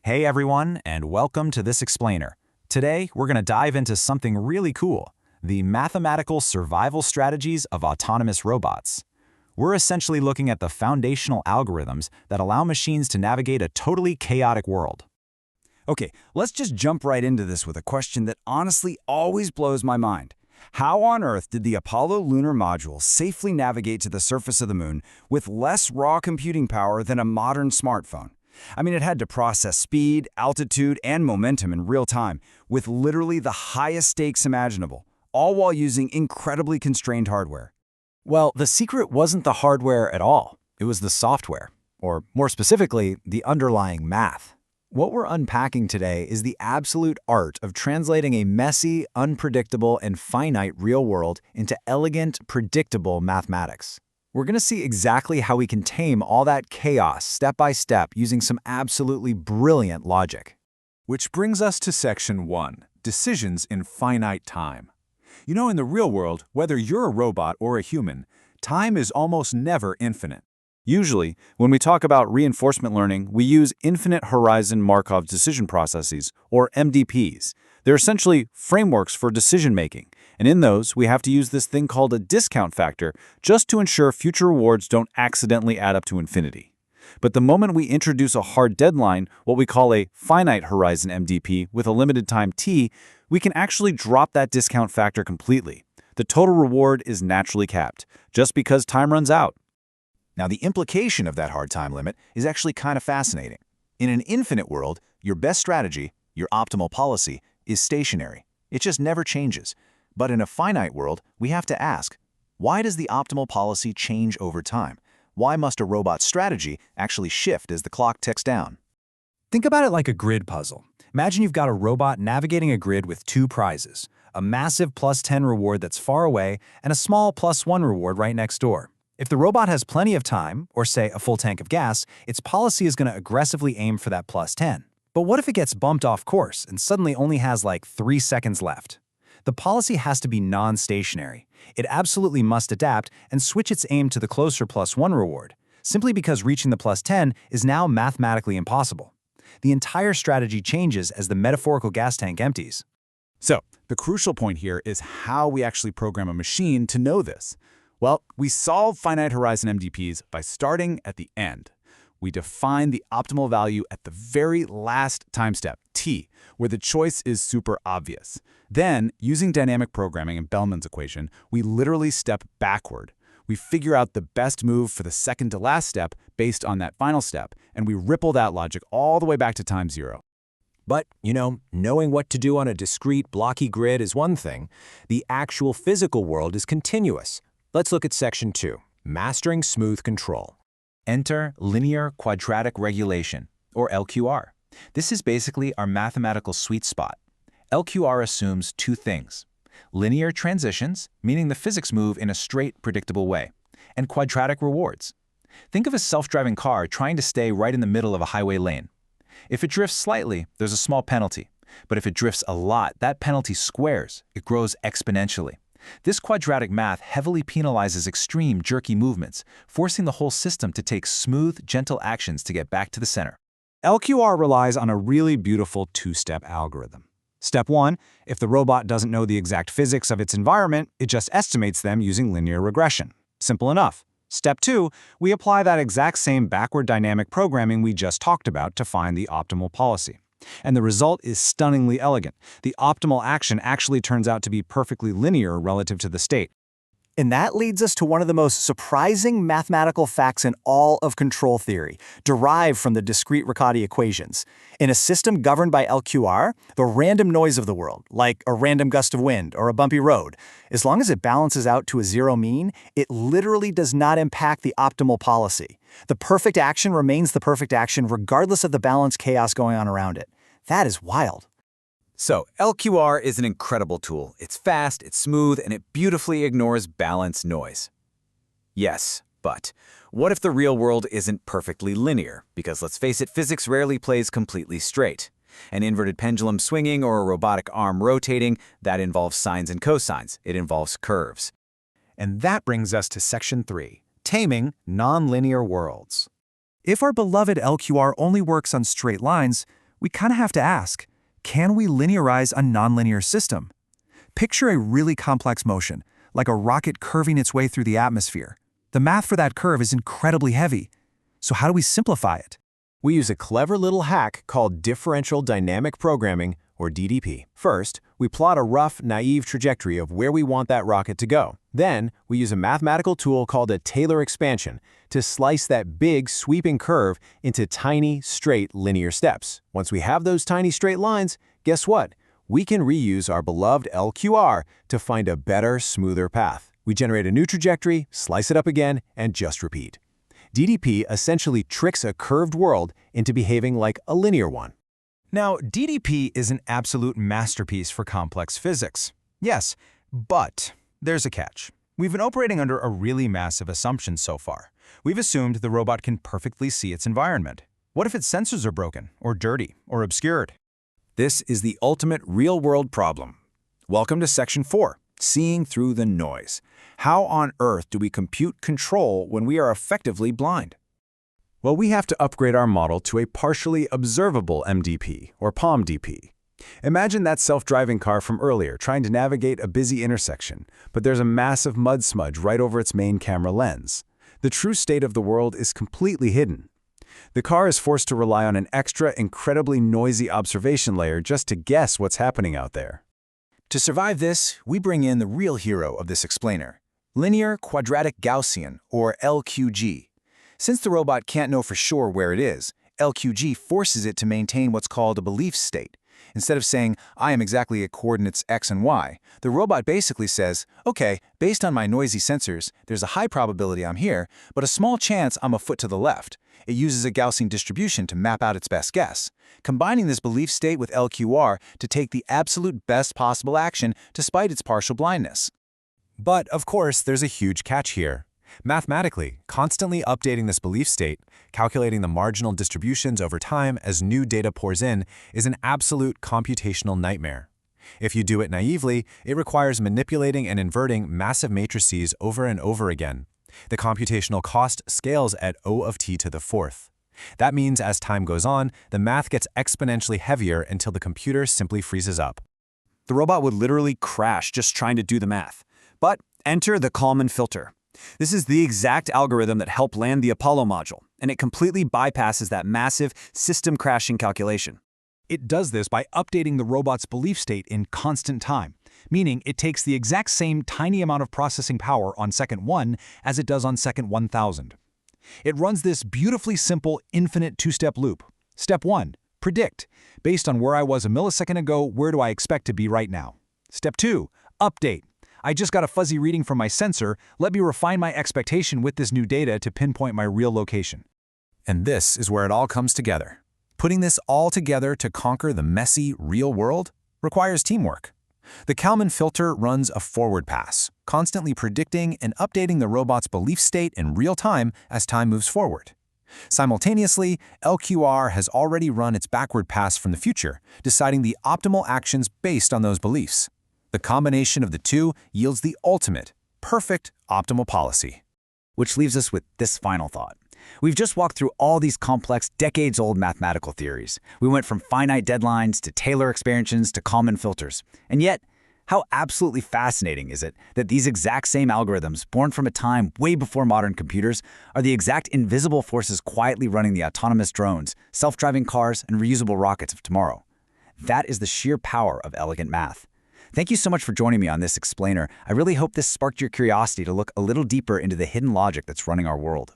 Hey everyone, and welcome to this explainer. Today, we're going to dive into something really cool, the mathematical survival strategies of autonomous robots. We're essentially looking at the foundational algorithms that allow machines to navigate a totally chaotic world. Okay, let's just jump right into this with a question that honestly always blows my mind. How on earth did the Apollo lunar module safely navigate to the surface of the moon with less raw computing power than a modern smartphone? I mean, it had to process speed, altitude, and momentum in real time, with literally the highest stakes imaginable, all while using incredibly constrained hardware. Well, the secret wasn't the hardware at all. It was the software, or more specifically, the underlying math. What we're unpacking today is the absolute art of translating a messy, unpredictable, and finite real world into elegant, predictable mathematics. We're going to see exactly how we can tame all that chaos step by step using some absolutely brilliant logic. Which brings us to Section 1, Decisions in Finite Time. You know, in the real world, whether you're a robot or a human, time is almost never infinite. Usually, when we talk about reinforcement learning, we use Infinite-Horizon Markov decision processes, or MDPs. They're essentially frameworks for decision-making, and in those, we have to use this thing called a discount factor just to ensure future rewards don't accidentally add up to infinity. But the moment we introduce a hard deadline, what we call a Finite-Horizon MDP with a limited time t, we can actually drop that discount factor completely. The total reward is naturally capped, just because time runs out. Now, the implication of that hard time limit is actually kind of fascinating. In an infinite world, your best strategy, your optimal policy, is stationary. It just never changes. But in a finite world, we have to ask, why does the optimal policy change over time? Why must a robot's strategy actually shift as the clock ticks down? Think about it like a grid puzzle. Imagine you've got a robot navigating a grid with two prizes, a massive +10 reward that's far away and a small +1 reward right next door. If the robot has plenty of time, or say a full tank of gas, its policy is going to aggressively aim for that +10. But what if it gets bumped off course and suddenly only has like 3 seconds left? The policy has to be non-stationary. It absolutely must adapt and switch its aim to the closer +1 reward, simply because reaching the +10 is now mathematically impossible. The entire strategy changes as the metaphorical gas tank empties. So, the crucial point here is how we actually program a machine to know this. Well, we solve finite horizon MDPs by starting at the end. We define the optimal value at the very last time step, t, where the choice is super obvious. Then, using dynamic programming and Bellman's equation, we literally step backward. We figure out the best move for the second to last step based on that final step, and we ripple that logic all the way back to time 0. But, knowing what to do on a discrete, blocky grid is one thing. The actual physical world is continuous. Let's look at Section 2, Mastering Smooth Control. Enter Linear Quadratic Regulation, or LQR. This is basically our mathematical sweet spot. LQR assumes two things: linear transitions, meaning the physics move in a straight, predictable way, and quadratic rewards. Think of a self-driving car trying to stay right in the middle of a highway lane. If it drifts slightly, there's a small penalty. But if it drifts a lot, that penalty squares. It grows exponentially. This quadratic math heavily penalizes extreme, jerky movements, forcing the whole system to take smooth, gentle actions to get back to the center. LQR relies on a really beautiful two-step algorithm. Step 1, if the robot doesn't know the exact physics of its environment, it just estimates them using linear regression. Simple enough. Step 2, we apply that exact same backward dynamic programming we just talked about to find the optimal policy. And the result is stunningly elegant. The optimal action actually turns out to be perfectly linear relative to the state. And that leads us to one of the most surprising mathematical facts in all of control theory, derived from the discrete Riccati equations. In a system governed by LQR, the random noise of the world, like a random gust of wind or a bumpy road, as long as it balances out to a zero mean, it literally does not impact the optimal policy. The perfect action remains the perfect action regardless of the balance chaos going on around it. That is wild. So, LQR is an incredible tool. It's fast, it's smooth, and it beautifully ignores balance noise. Yes, but what if the real world isn't perfectly linear? Because let's face it, physics rarely plays completely straight. An inverted pendulum swinging or a robotic arm rotating, that involves sines and cosines. It involves curves. And that brings us to Section 3, Taming Nonlinear Worlds. If our beloved LQR only works on straight lines, we kind of have to ask, can we linearize a nonlinear system? Picture a really complex motion, like a rocket curving its way through the atmosphere. The math for that curve is incredibly heavy. So how do we simplify it? We use a clever little hack called Differential Dynamic Programming, or DDP. First, we plot a rough, naive trajectory of where we want that rocket to go. Then, we use a mathematical tool called a Taylor expansion to slice that big, sweeping curve into tiny, straight, linear steps. Once we have those tiny straight lines, guess what? We can reuse our beloved LQR to find a better, smoother path. We generate a new trajectory, slice it up again, and just repeat. DDP essentially tricks a curved world into behaving like a linear one. Now, DDP is an absolute masterpiece for complex physics. Yes, but there's a catch. We've been operating under a really massive assumption so far. We've assumed the robot can perfectly see its environment. What if its sensors are broken, or dirty, or obscured? This is the ultimate real-world problem. Welcome to Section 4, Seeing Through the Noise. How on earth do we compute control when we are effectively blind? Well, we have to upgrade our model to a partially observable MDP, or POMDP. Imagine that self-driving car from earlier trying to navigate a busy intersection, but there's a massive mud smudge right over its main camera lens. The true state of the world is completely hidden. The car is forced to rely on an extra, incredibly noisy observation layer just to guess what's happening out there. To survive this, we bring in the real hero of this explainer, Linear Quadratic Gaussian, or LQG. Since the robot can't know for sure where it is, LQG forces it to maintain what's called a belief state. Instead of saying, I am exactly at coordinates x and y, the robot basically says, okay, based on my noisy sensors, there's a high probability I'm here, but a small chance I'm a foot to the left. It uses a Gaussian distribution to map out its best guess, combining this belief state with LQR to take the absolute best possible action despite its partial blindness. But, of course, there's a huge catch here. Mathematically, constantly updating this belief state, calculating the marginal distributions over time as new data pours in, is an absolute computational nightmare. If you do it naively, it requires manipulating and inverting massive matrices over and over again. The computational cost scales at O of t to the fourth. That means as time goes on, the math gets exponentially heavier until the computer simply freezes up. The robot would literally crash just trying to do the math. But enter the Kalman Filter. This is the exact algorithm that helped land the Apollo module, and it completely bypasses that massive system-crashing calculation. It does this by updating the robot's belief state in constant time, meaning it takes the exact same tiny amount of processing power on second 1 as it does on second 1000. It runs this beautifully simple, infinite two-step loop. Step 1, predict. Based on where I was a millisecond ago, where do I expect to be right now? Step 2, update. I just got a fuzzy reading from my sensor. Let me refine my expectation with this new data to pinpoint my real location. And this is where it all comes together. Putting this all together to conquer the messy, real world requires teamwork. The Kalman filter runs a forward pass, constantly predicting and updating the robot's belief state in real time as time moves forward. Simultaneously, LQR has already run its backward pass from the future, deciding the optimal actions based on those beliefs. The combination of the two yields the ultimate, perfect, optimal policy. Which leaves us with this final thought. We've just walked through all these complex, decades-old mathematical theories. We went from finite deadlines to Taylor expansions to Kalman filters. And yet, how absolutely fascinating is it that these exact same algorithms, born from a time way before modern computers, are the exact invisible forces quietly running the autonomous drones, self-driving cars, and reusable rockets of tomorrow? That is the sheer power of elegant math. Thank you so much for joining me on this explainer. I really hope this sparked your curiosity to look a little deeper into the hidden logic that's running our world.